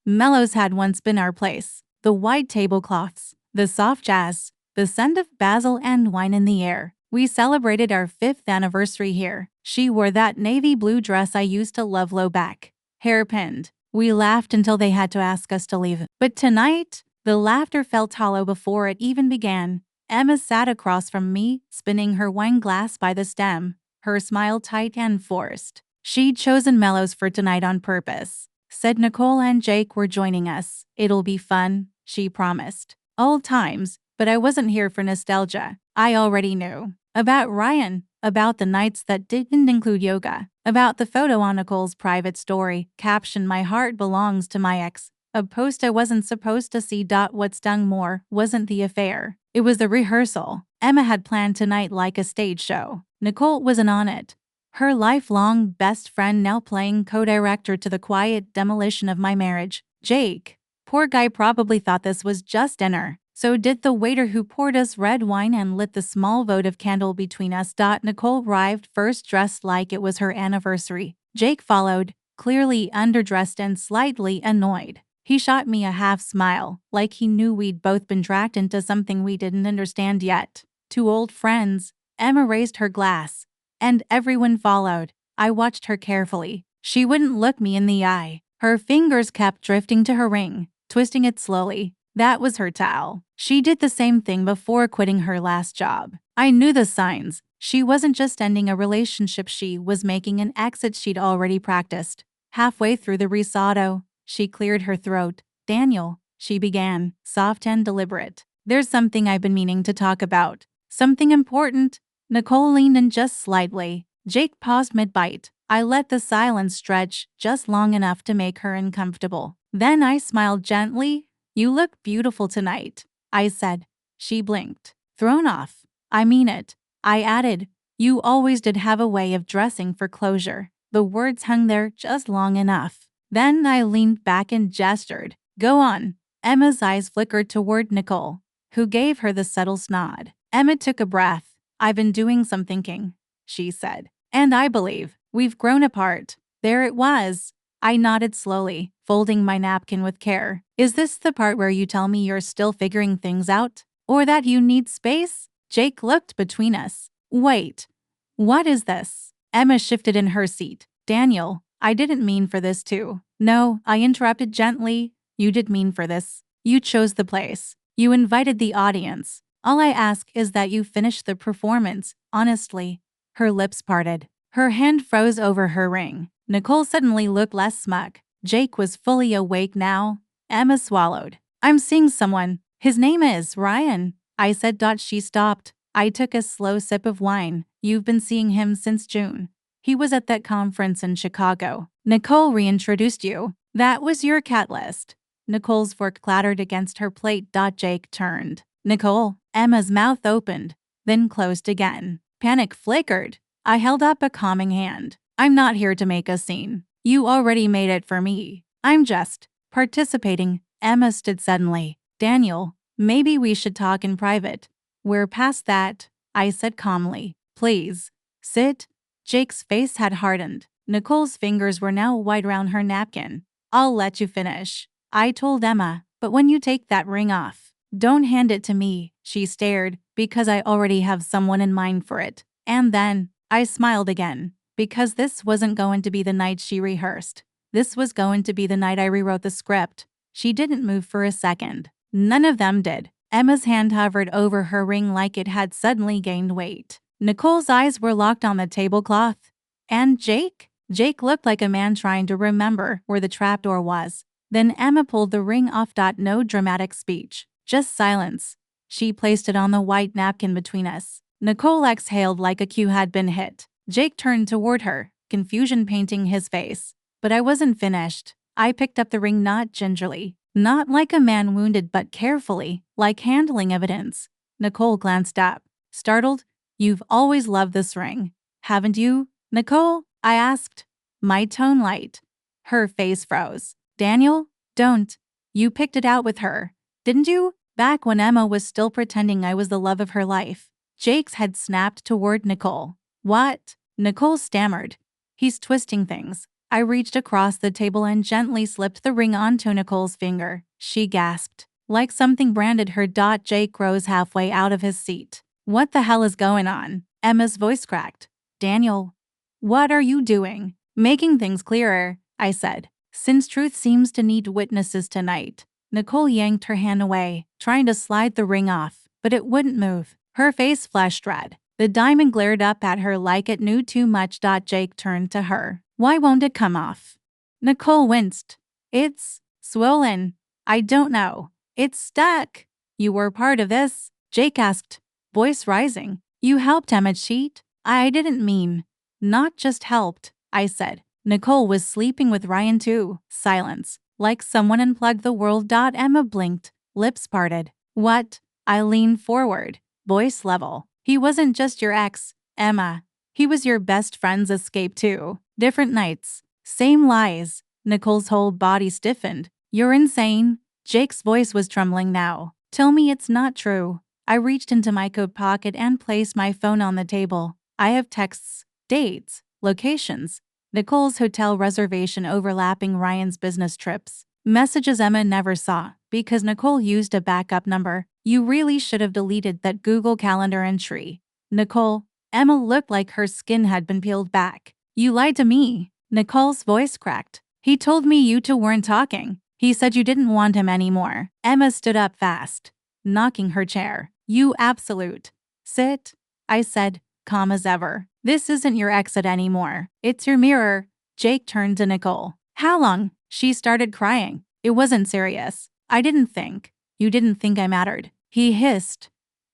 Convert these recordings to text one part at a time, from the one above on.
Mellows had once been our place. The white tablecloths, the soft jazz, the scent of basil and wine in the air. We celebrated our 5th anniversary here. She wore that navy blue dress I used to love, low back, hair pinned. We laughed until they had to ask us to leave. But tonight, the laughter felt hollow before it even began. Emma sat across from me, spinning her wine glass by the stem, her smile tight and forced. She'd chosen Mellows for tonight on purpose. Said Nicole and Jake were joining us. It'll be fun, she promised. Old times, but I wasn't here for nostalgia. I already knew. About Ryan, about the nights that didn't include yoga, about the photo on Nicole's private story, captioned "My heart belongs to my ex." A post I wasn't supposed to see. What stung more wasn't the affair. It was the rehearsal. Emma had planned tonight like a stage show. Nicole wasn't on it. Her lifelong best friend now playing co-director to the quiet demolition of my marriage. Jake. Poor guy probably thought this was just dinner. So did the waiter who poured us red wine and lit the small votive candle between us. Nicole arrived first, dressed like it was her anniversary. Jake followed, clearly underdressed and slightly annoyed. He shot me a half smile, like he knew we'd both been dragged into something we didn't understand yet. Two old friends. Emma raised her glass, and everyone followed. I watched her carefully. She wouldn't look me in the eye. Her fingers kept drifting to her ring, twisting it slowly. That was her towel. She did the same thing before quitting her last job. I knew the signs. She wasn't just ending a relationship, she was making an exit she'd already practiced. Halfway through the risotto, she cleared her throat. "Daniel," she began, soft and deliberate. "There's something I've been meaning to talk about. Something important." Nicole leaned in just slightly. Jake paused mid-bite. I let the silence stretch just long enough to make her uncomfortable. Then I smiled gently. "You look beautiful tonight," I said. She blinked. "Thrown off." "I mean it," I added. "You always did have a way of dressing for closure." The words hung there just long enough. Then I leaned back and gestured. "Go on." Emma's eyes flickered toward Nicole, who gave her the subtle nod. Emma took a breath. "I've been doing some thinking," she said. "And I believe we've grown apart." There it was. I nodded slowly, folding my napkin with care. "Is this the part where you tell me you're still figuring things out? Or that you need space?" Jake looked between us. "Wait. What is this?" Emma shifted in her seat. "Daniel, I didn't mean for this to." "No," I interrupted gently. "You did mean for this. You chose the place. You invited the audience. All I ask is that you finish the performance, honestly." Her lips parted. Her hand froze over her ring. Nicole suddenly looked less smug. Jake was fully awake now. Emma swallowed. "I'm seeing someone. His name is Ryan," I said. She stopped. I took a slow sip of wine. "You've been seeing him since June. He was at that conference in Chicago. Nicole reintroduced you. That was your catalyst." Nicole's fork clattered against her plate. Jake turned. "Nicole." Emma's mouth opened, then closed again. Panic flickered. I held up a calming hand. "I'm not here to make a scene. You already made it for me. I'm just participating." Emma stood suddenly. "Daniel, maybe we should talk in private." "We're past that," I said calmly. "Please, sit." Jake's face had hardened. Nicole's fingers were now white around her napkin. "I'll let you finish," I told Emma, "but when you take that ring off, don't hand it to me." She stared. "Because I already have someone in mind for it." And then I smiled again, because this wasn't going to be the night she rehearsed. This was going to be the night I rewrote the script. She didn't move for a second. None of them did. Emma's hand hovered over her ring like it had suddenly gained weight. Nicole's eyes were locked on the tablecloth. "And Jake?" Jake looked like a man trying to remember where the trapdoor was. Then Emma pulled the ring off. No dramatic speech, just silence. She placed it on the white napkin between us. Nicole exhaled like a cue had been hit. Jake turned toward her, confusion painting his face. But I wasn't finished. I picked up the ring, not gingerly, not like a man wounded, but carefully, like handling evidence. Nicole glanced up, startled. "You've always loved this ring, haven't you, Nicole?" I asked, my tone light. Her face froze. "Daniel, don't. You picked it out with her, didn't you? Back when Emma was still pretending I was the love of her life." Jake's head snapped toward Nicole. "What?" Nicole stammered. "He's twisting things. I reached across the table and gently slipped the ring onto Nicole's finger. She gasped, like something branded her. Jake rose halfway out of his seat. What the hell is going on? Emma's voice cracked. Daniel, what are you doing? Making things clearer, I said. Since truth seems to need witnesses tonight. Nicole yanked her hand away, trying to slide the ring off, but it wouldn't move. Her face flushed red. The diamond glared up at her like it knew too much. Jake turned to her. Why won't it come off? Nicole winced. It's swollen. I don't know. It's stuck. You were part of this? Jake asked, voice rising. You helped Emma cheat? I didn't mean. Not just helped, I said. Nicole was sleeping with Ryan too. Silence. Like someone unplugged the world. Emma blinked, lips parted. What? I leaned forward, voice level. He wasn't just your ex, Emma. He was your best friend's escape too. Different nights. Same lies. Nicole's whole body stiffened. You're insane. Jake's voice was trembling now. Tell me it's not true. I reached into my coat pocket and placed my phone on the table. I have texts, dates, locations. Nicole's hotel reservation overlapping Ryan's business trips. Messages Emma never saw because Nicole used a backup number. You really should have deleted that Google Calendar entry. Nicole, Emma looked like her skin had been peeled back. You lied to me. Nicole's voice cracked. He told me you two weren't talking. He said you didn't want him anymore. Emma stood up fast, knocking her chair. You absolute. Sit, I said, calm as ever. This isn't your exit anymore. It's your mirror. Jake turned to Nicole. How long? She started crying. It wasn't serious. I didn't think. You didn't think I mattered. He hissed.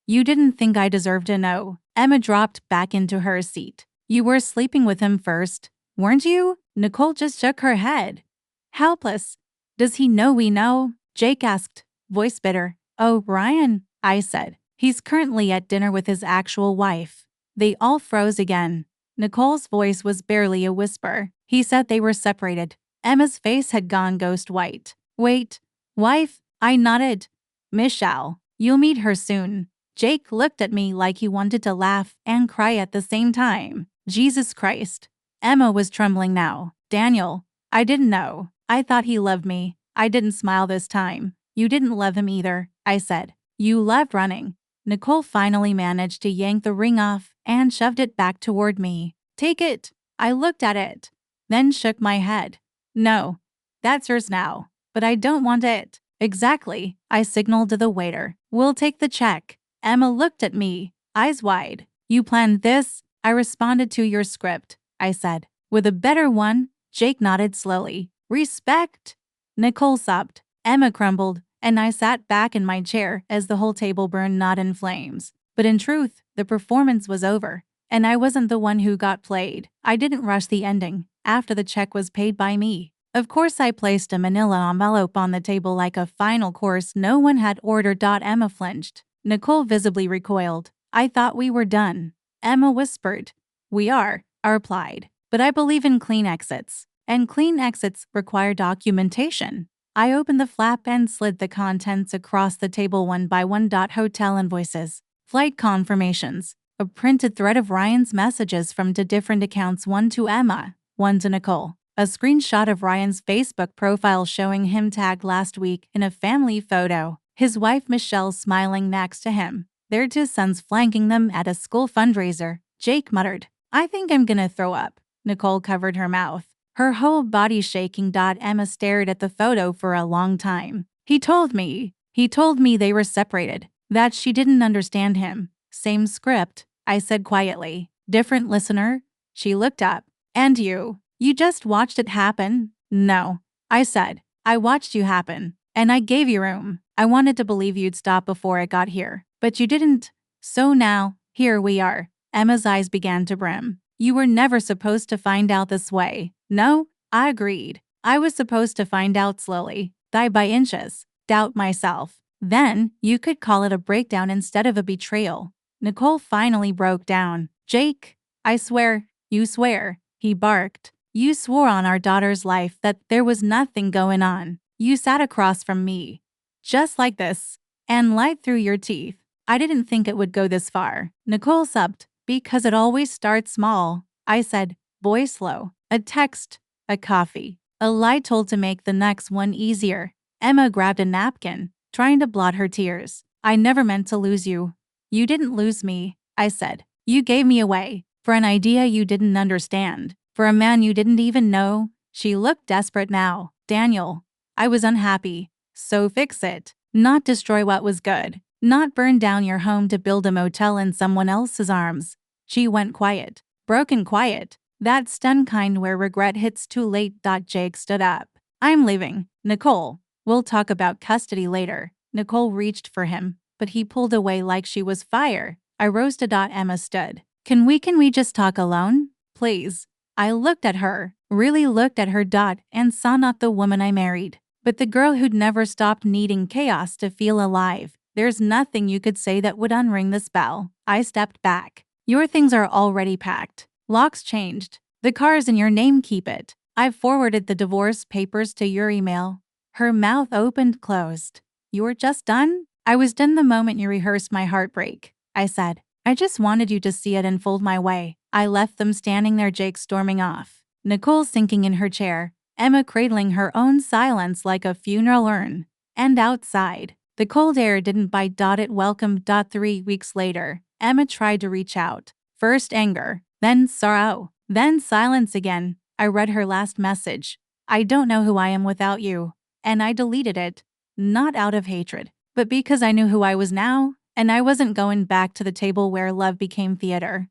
You didn't think I deserved to know. Emma dropped back into her seat. You were sleeping with him first, weren't you? Nicole just shook her head. Helpless. Does he know we know? Jake asked, voice bitter. Oh, Ryan, I said. He's currently at dinner with his actual wife. They all froze again. Nicole's voice was barely a whisper. He said they were separated. Emma's face had gone ghost white. Wait, wife? I nodded. Michelle, you'll meet her soon. Jake looked at me like he wanted to laugh and cry at the same time. Jesus Christ. Emma was trembling now. Daniel, I didn't know. I thought he loved me. I didn't smile this time. You didn't love him either, I said. You loved running. Nicole finally managed to yank the ring off and shoved it back toward me. Take it. I looked at it, then shook my head. No, that's yours now, but I don't want it. Exactly, I signaled to the waiter. We'll take the check. Emma looked at me, eyes wide. You planned this? I responded to your script, I said. With a better one? Jake nodded slowly. Respect? Nicole sobbed. Emma crumbled, and I sat back in my chair as the whole table burned not in flames. But in truth, the performance was over, and I wasn't the one who got played. I didn't rush the ending after the check was paid by me. Of course, I placed a manila envelope on the table like a final course no one had ordered. Emma flinched. Nicole visibly recoiled. I thought we were done. Emma whispered. We are, I replied. But I believe in clean exits, and clean exits require documentation. I opened the flap and slid the contents across the table one by one. Hotel invoices, flight confirmations, a printed thread of Ryan's messages from two different accounts, one to Emma, one to Nicole, a screenshot of Ryan's Facebook profile showing him tagged last week in a family photo, his wife Michelle smiling next to him, their two sons flanking them at a school fundraiser. Jake muttered, I think I'm gonna throw up. Nicole covered her mouth, her whole body shaking. Emma stared at the photo for a long time. He told me they were separated, that she didn't understand him. Same script, I said quietly. Different listener? She looked up. And you just watched it happen? No, I said. I watched you happen, and I gave you room. I wanted to believe you'd stop before I got here, but you didn't. So now, here we are. Emma's eyes began to brim. You were never supposed to find out this way. No, I agreed. I was supposed to find out slowly, by inches, doubt myself. Then, you could call it a breakdown instead of a betrayal. Nicole finally broke down. Jake, I swear, you swear, he barked. You swore on our daughter's life that there was nothing going on. You sat across from me, just like this, and lied through your teeth. I didn't think it would go this far. Nicole sobbed. Because it always starts small, I said, voice low. A text, A coffee. A lie told to make the next one easier. Emma grabbed a napkin, trying to blot her tears. I never meant to lose you. You didn't lose me, I said. You gave me away. For an idea you didn't understand. For a man you didn't even know. She looked desperate now. Daniel. I was unhappy. So fix it. Not destroy what was good. Not burn down your home to build a motel in someone else's arms. She went quiet. Broken quiet. That stunned kind where regret hits too late. Jake stood up. I'm leaving. Nicole. We'll talk about custody later. Nicole reached for him, but he pulled away like she was fire. I rose to. Emma stood. Can we just talk alone? Please. I looked at her, really looked at her. And saw not the woman I married, but the girl who'd never stopped needing chaos to feel alive. There's nothing you could say that would unring this bell. I stepped back. Your things are already packed. Locks changed. The car's in your name, keep it. I've forwarded the divorce papers to your email. Her mouth opened, closed. You're just done? I was done the moment you rehearsed my heartbreak, I said. I just wanted you to see it unfold my way. I left them standing there, Jake storming off. Nicole sinking in her chair, Emma cradling her own silence like a funeral urn. And outside, the cold air didn't bite. It welcomed. 3 weeks later, Emma tried to reach out. First anger, then sorrow, then silence again. I read her last message. I don't know who I am without you. And I deleted it. Not out of hatred, but because I knew who I was now, and I wasn't going back to the table where love became theater.